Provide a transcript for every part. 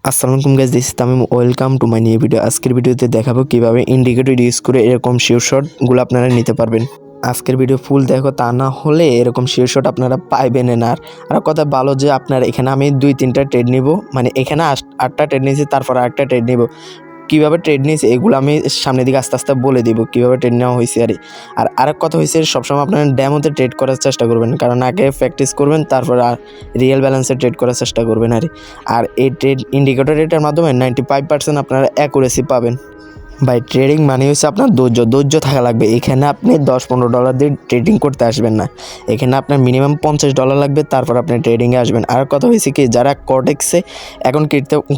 আসসালামু আলাইকুম guys, this is Tamim. Welcome to my new video. আজকের ভিডিওতে দেখাবো কিভাবে ইন্ডিকেটর ইউজ করে এরকম শিওর শটগুলো আপনারা নিতে পারবেন। আজকের ভিডিও ফুল দেখো, তা না হলে এরকম শিওর শট আপনারা পাইবেন না। আর কথা ভালো যে আপনার এখানে আমি 2-3টা ট্রেড নিব, মানে এখানে 8টা ট্রেড নিয়েছি, তারপর আরেকটা ট্রেড নিব। কীভাবে ট্রেড নিয়েছি এগুলো আমি সামনের দিকে আস্তে আস্তে বলে দিব কীভাবে ট্রেড নেওয়া হয়েছে। আর আরেক কথা হয়েছে, সবসময় আপনারা ডেমোতে ট্রেড করার চেষ্টা করবেন, কারণ আগে প্র্যাকটিস করবেন, তারপর রিয়েল ব্যালেন্সে ট্রেড করার চেষ্টা করবেন। আর এই ট্রেড ইন্ডিকেটর রেটের মাধ্যমে 95% আপনারা অ্যাকুরেসি পাবেন। ভাই, ট্রেডিং মানে হচ্ছে আপনার ধৈর্য থাকা লাগবে। এখানে আপনি $10-15 দিয়ে ট্রেডিং করতে আসবেন না, এখানে আপনার মিনিমাম $50 লাগবে, তারপর আপনি ট্রেডিংয়ে আসবেন। আর কথা হয়েছে কি, যারা কোটেক্সে এখন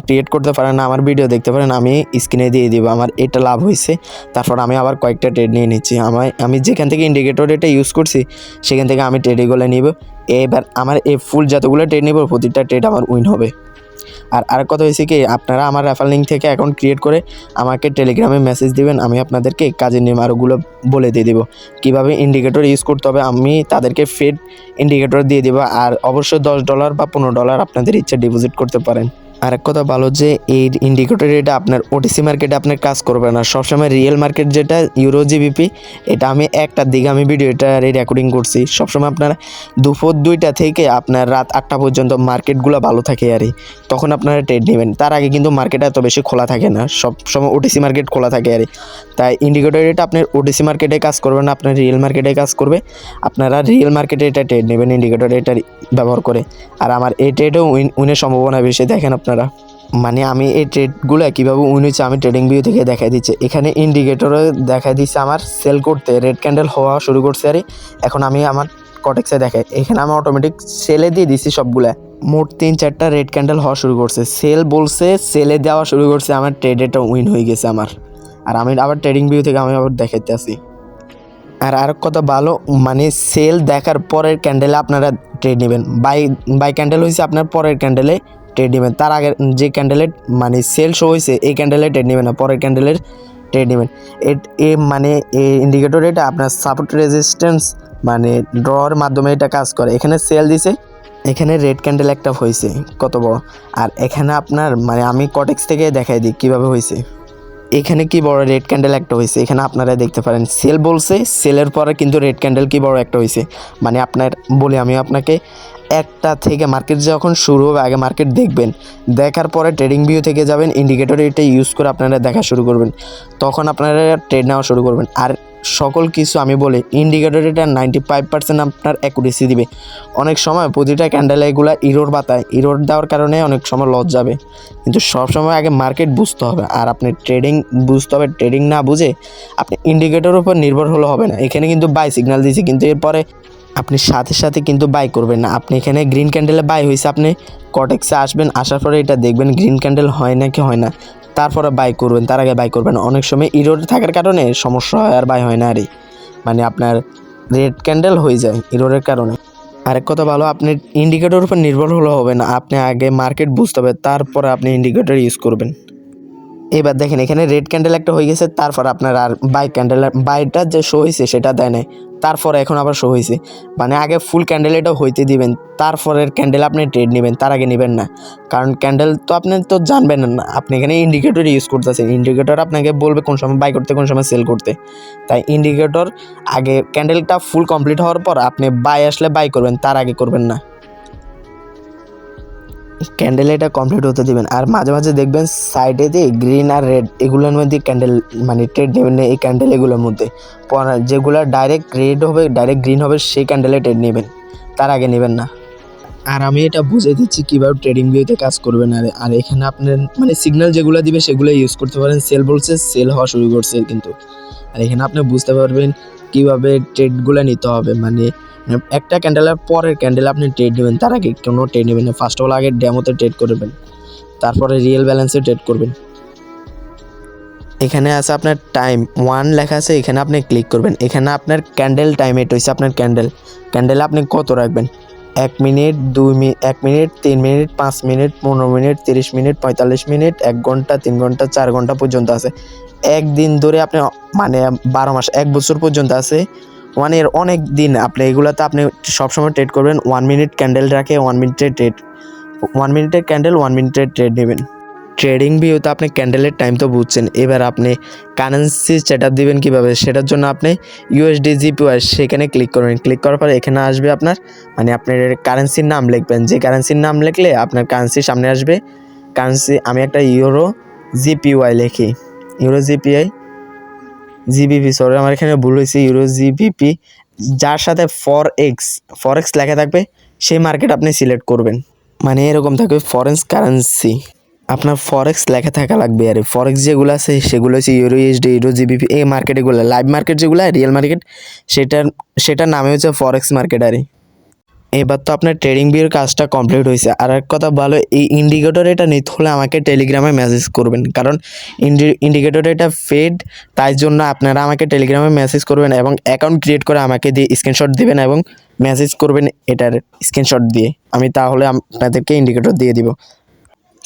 ক্রিয়েট করতে পারেন না, আমার ভিডিও দেখতে পারেন, আমি স্ক্রিনে দিয়ে দিব। আমার এটা লাভ হয়েছে, তারপর আমি আবার কয়েকটা ট্রেড নিয়ে নিচ্ছি। আমি যেখান থেকে ইন্ডিকেটর এটা ইউজ করছি সেখান থেকে আমি ট্রেডিংগুলো নিব। এবার আমার এই ফুল যতগুলো ট্রেড নিব, প্রতিটা ট্রেড আমার উইন হবে। আর আরেক কথা হয়েছে কি, আপনারা আমার রেফারেল লিঙ্ক থেকে অ্যাকাউন্ট ক্রিয়েট করে আমাকে টেলিগ্রামে মেসেজ দিবেন, আমি আপনাদেরকে কাজের নিয়ম আরোগুলো বলে দিয়ে দেবো, কীভাবে ইন্ডিকেটর ইউজ করতে হবে। আমি তাদেরকে ফেড ইন্ডিকেটর দিয়ে দেবো, আর অবশ্যই $10 বা $15 আপনাদের ইচ্ছা ডিপোজিট করতে পারেন। আরেক কথা ভালো যে এই ইন্ডিকেটর এটা আপনার ওটিসি মার্কেটে আপনার কাজ করবে না, সবসময় রিয়েল মার্কেট যেটা ইউরো জিবিপি, এটা আমি 1টার দিকে আমি ভিডিওটা রেকর্ডিং করছি। সবসময় আপনারা দুপুর 2টা থেকে আপনার রাত 8টা পর্যন্ত মার্কেটগুলো ভালো থাকে, তখন আপনারা ট্রেড নেবেন। তার আগে কিন্তু মার্কেট এত বেশি খোলা থাকে না, সবসময় ওটিসি মার্কেট খোলা থাকে। তাই ইন্ডিকেটর এটা আপনার ওটিসি মার্কেটে কাজ করবে না, আপনার রিয়েল মার্কেটে কাজ করবে। আপনারা রিয়েল মার্কেটে এটা ট্রেড নেবেন ইন্ডিকেটর এটা ব্যবহার করে। আর আমার এই ট্রেডেও উইনের সম্ভাবনা বেশি। দেখেন আপনারা, মানে আমি এই ট্রেডগুলো কীভাবে উইন হচ্ছে আমি ট্রেডিং ভিউ থেকে দেখাই দিচ্ছি। এখানে ইন্ডিকেটরে দেখা দিচ্ছে আমার সেল করতে রেড ক্যান্ডেল হওয়া শুরু করছে। এখন আমি আমার কোটেক্সে দেখাই, এখানে আমি অটোমেটিক সেলে দিয়ে দিচ্ছি সবগুলা। মোট 3-4টা রেড ক্যান্ডেল হওয়া শুরু করছে, সেল বলছে, সেলে দেওয়া শুরু করছে, আমার ট্রেডেটা উইন হয়ে গেছে আমার। আর আমি আবার ট্রেডিং ভিউ থেকে আমি আবার দেখাইতে আসি। আর আরেক কথা ভালো, মানে সেল দেখার পরের ক্যান্ডেলে আপনারা ট্রেড নেবেন। বাই ক্যান্ডেল হয়েছে আপনার পরের ক্যান্ডেলে ট্রেড নেবেন, তার আগের যে ক্যান্ডেলে মানে সেল শো হয়েছে এই ক্যান্ডেলে ট্রেড নেবেন না, পরের ক্যান্ডেলের ট্রেড নেবেন। মানে এই ইন্ডিকেটর এটা আপনার সাপোর্ট রেজিস্ট্যান্স মানে ড্রর মাধ্যমে এটা কাজ করে। এখানে সেল দিছে, এখানে রেড ক্যান্ডেল একটা হয়েছে কত বড়। আর এখানে আপনার মানে আমি কোটেক্স থেকে দেখাই দিই কীভাবে হয়েছে। এখানে কি বড় রেড ক্যান্ডেল একটা হয়েছে, এখানে আপনারা দেখতে পারেন সেল বলছে, সেলের পরে কিন্তু রেড ক্যান্ডেল কি বড় একটা হয়েছে। মানে আমি আপনাকে একটা থেকে মার্কেট যখন শুরু হবে আগে মার্কেট দেখবেন, দেখার পরে ট্রেডিং ভিউ থেকে যাবেন, ইন্ডিকেটর এটা ইউজ করে আপনারা দেখা শুরু করবেন, তখন আপনারা ট্রেড নেওয়া শুরু করবেন। আর সকল কিছু আমি বলি, ইন্ডিকেটর এটা 95% আপনার অ্যাকুরেসি দিবে। অনেক সময় প্রতিটা ক্যান্ডেল এগুলা ইরোর দেওয়ার কারণে অনেক সময় লস যাবে, কিন্তু সবসময় আগে মার্কেট বুঝতে হবে। আর আপনি ট্রেডিং বুঝতে হবে, ট্রেডিং না বুঝে আপনি ইন্ডিকেটরের উপর নির্ভর হলে হবে না। এখানে কিন্তু বাই সিগন্যাল দিয়েছি, কিন্তু এরপরে আপনি সাথে সাথে কিন্তু বাই করবেন না। আপনি এখানে গ্রিন ক্যান্ডেলে বাই হয়েছে, আপনি কোটেক্সে আসবেন, আসার পরে এটা দেখবেন গ্রিন ক্যান্ডেল হয় না কি হয় না, তারপরে বাই করবেন, তার আগে বাই করবেন। অনেক সময় ইরোর থাকার কারণে সমস্যা হয় আর বাই হয় না, মানে আপনার রেড ক্যান্ডেল হয়ে যায় ইরোরের কারণে। আরেক কথা ভালো, আপনি ইন্ডিকেটরের উপর নির্ভর হলে হবে না, আপনি আগে মার্কেট বুঝতে হবে, তারপরে আপনি ইন্ডিকেটর ইউজ করবেন। এবার দেখেন এখানে রেড ক্যান্ডেল একটা হয়ে গেছে, তারপর আপনার আর বাইটা যে শো হয়েছে সেটা দেয় নাই, তারপরে এখন আবার শো হয়েছে। মানে আগে ফুল ক্যান্ডেল এটা হইতে দিবেন, তারপরের ক্যান্ডেল আপনি ট্রেড নেবেন, তার আগে নেবেন না। কারণ ক্যান্ডেল তো আপনি তো জানবেন না, আপনি এখানে ইন্ডিকেটর ইউজ করতেছেন, ইন্ডিকেটর আপনাকে বলবে কোন সময় বাই করতে কোন সময় সেল করতে। তাই ইন্ডিকেটর আগে ক্যান্ডেলটা ফুল কমপ্লিট হওয়ার পর আপনি বাই আসলে বাই করবেন, তার আগে করবেন না। ক্যান্ডেল এটা কমপ্লিট হতে দিবেন। আর মাঝে মাঝে দেখবেন সাইডে দিয়ে গ্রিন আর রেড এগুলোর মধ্যে ক্যান্ডেল মানে ট্রেড নেবেন না। এই ক্যান্ডেল এগুলোর মধ্যে যেগুলো ডাইরেক্ট রেড হবে ডাইরেক্ট গ্রিন হবে সেই ক্যান্ডেলে ট্রেড নেবেন, তার আগে নেবেন না। আর আমি এটা বুঝে দিচ্ছি কীভাবে ট্রেডিং ভিউতে কাজ করবেন। আর এখানে আপনার মানে সিগন্যাল যেগুলো দিবে সেগুলো ইউজ করতে পারেন। সেল বলছে, সেল হওয়া শুরু করছে কিন্তু। আর এখানে আপনি বুঝতে পারবেন কীভাবে ট্রেডগুলো নিতে হবে। মানে একটা ক্যান্ডেলের পরের ক্যান্ডেল আপনি ট্রেড নেবেন, তার আগে কোনো ট্রেড নেবেন না। ফার্স্ট অফ অল আগে ডেমোতে ট্রেড করবেন, তারপরে রিয়েল ব্যালেন্সে ট্রেড করবেন। এখানে আছে আপনার টাইম 1 লেখা আছে, এখানে আপনি ক্লিক করবেন। এখানে আপনার ক্যান্ডেল টাইম এটা হচ্ছে আপনার ক্যান্ডেলে আপনি কত রাখবেন। 1 minute, 2 minute, 1 minute, 3 minute, 5 minute, 15 minute, 30 minute, 45 minute, 1 ঘন্টা, 3 ঘন্টা, 4 ঘন্টা পর্যন্ত আছে। একদিন ধরে আপনি মানে 12 মাস 1 বছর পর্যন্ত আছে। মানে এর অনেক দিন আপনি এগুলোতে আপনি সবসময় ট্রেড করবেন। 1 মিনিট ক্যান্ডেল রাখে 1 মিনিটের ট্রেড, 1 মিনিটের ক্যান্ডেল 1 মিনিটের ট্রেড নেবেন। ট্রেডিং ভিউতে আপনি ক্যান্ডেলের টাইম তো বুঝছেন, এবার আপনি কারেন্সি সেট আপ দেবেন কীভাবে, সেটার জন্য আপনি ইউএসডি জিপিওয়াই সেখানে ক্লিক করবেন। ক্লিক করার পরে এখানে আসবে আপনার মানে আপনার কারেন্সির নাম লিখবেন, যে কারেন্সির নাম লিখলে আপনার কারেন্সির সামনে আসবে কারেন্সি। আমি একটা ইউরো জিপিওয়াই লিখি, ইউরো জিপিআই জিবিপি, সরি আমার এখানে ভুল হয়েছে, ইউরো জিবিপি, যার সাথে ফরেক্স লেখা থাকবে সেই মার্কেট আপনি সিলেক্ট করবেন। মানে এরকম থাকবে ফরেন কারেন্সি, আপনার ফরেক্স লেখা থাকা লাগবে। আর ফরেক্স যেগুলো আছে সেগুলো হচ্ছে ইউরো ইউএসডি, ইউরো জিবিপি, এই মার্কেটগুলো লাইভ মার্কেট যেগুলো রিয়েল মার্কেট, সেটার নামে হচ্ছে ফরেক্স মার্কেট। আর এবার তো আপনার ট্রেডিং ভিউর কাজটা কমপ্লিট হয়েছে। আর এক কথা ভালো, এই ইন্ডিকেটর এটা নিতে হলে আমাকে টেলিগ্রামে মেসেজ করবেন, কারণ ইন্ডিকেটর এটা ফেড, তাই জন্য আপনারা আমাকে টেলিগ্রামে মেসেজ করবেন এবং অ্যাকাউন্ট ক্রিয়েট করে আমাকে দিয়ে স্ক্রিনশট দিবেন এবং মেসেজ করবেন এটার স্ক্রিনশট দিয়ে, আমি তাহলে আপনাদেরকে ইন্ডিকেটর দিয়ে দিব।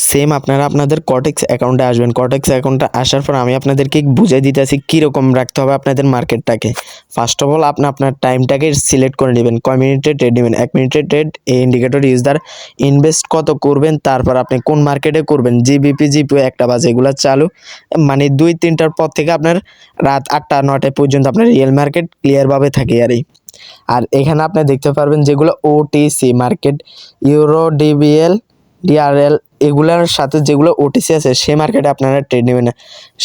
সেম আপনারা আপনাদের কটেক্স অ্যাকাউন্টে আসবেন। কটেক্স অ্যাকাউন্টে আসার পর আমি আপনাদেরকে বুঝিয়ে দিতেছি কীরকম রাখতে হবে আপনাদের মার্কেটটাকে। ফার্স্ট অফ অল আপনার টাইমটাকে সিলেক্ট করে নেবেন, কয় মিনিটের ট্রেড নেবেন, 1 মিনিটের ট্রেড, এই ইন্ডিকেটর ইউজার ইনভেস্ট কত করবেন, তারপর আপনি কোন মার্কেটে করবেন, জিবিপি জিপিও একটা বাজে এগুলো চালু, মানে 2-3টার পর থেকে আপনার রাত 8টা-9টা পর্যন্ত আপনার রিয়েল মার্কেট ক্লিয়ারভাবে থাকে। আর এখানে আপনি দেখতে পারবেন যেগুলো OTC market, euro DBL DRL, এগুলোর সাথে যেগুলো ওটিসি আছে সেই মার্কেটে আপনারা ট্রেড নেবেন না,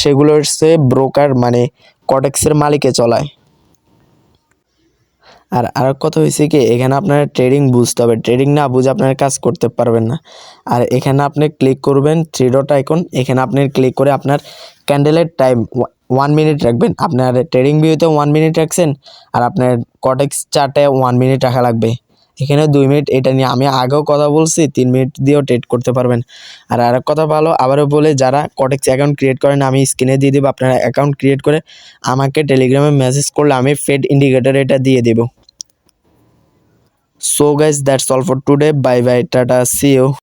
সেগুলো হচ্ছে ব্রোকার মানে কটেক্সের মালিকে চলায়। আর আরেক কথা হয়েছে কি, এখানে আপনারা ট্রেডিং বুঝতে হবে, ট্রেডিং না বুঝে আপনারা কাজ করতে পারবেন না। আর এখানে আপনি ক্লিক করবেন 3 ডট আইকন, এখানে আপনি ক্লিক করে আপনার ক্যান্ডেলের টাইম 1 মিনিট রাখবেন। আপনার ট্রেডিং ভিউতে 1 মিনিট রাখছেন, আর আপনার কটেক্স চার্টে 1 মিনিট রাখা লাগবে, এখানে 2 মিনিট। এটা নিয়ে আমি আগেও কথা বলছি, 3 মিনিট দিয়েও ট্রেড করতে পারবেন। আর আরেক কথা ভালো, আবারও বলে, যারা কটেক্স অ্যাকাউন্ট ক্রিয়েট করেন আমি স্ক্রিনে দিয়ে দেবো, আপনারা অ্যাকাউন্ট ক্রিয়েট করে আমাকে টেলিগ্রামে মেসেজ করলে আমি ফেড ইন্ডিকেটর এটা দিয়ে দেবো। So guys, that's all for today. Bye bye, tata, see you.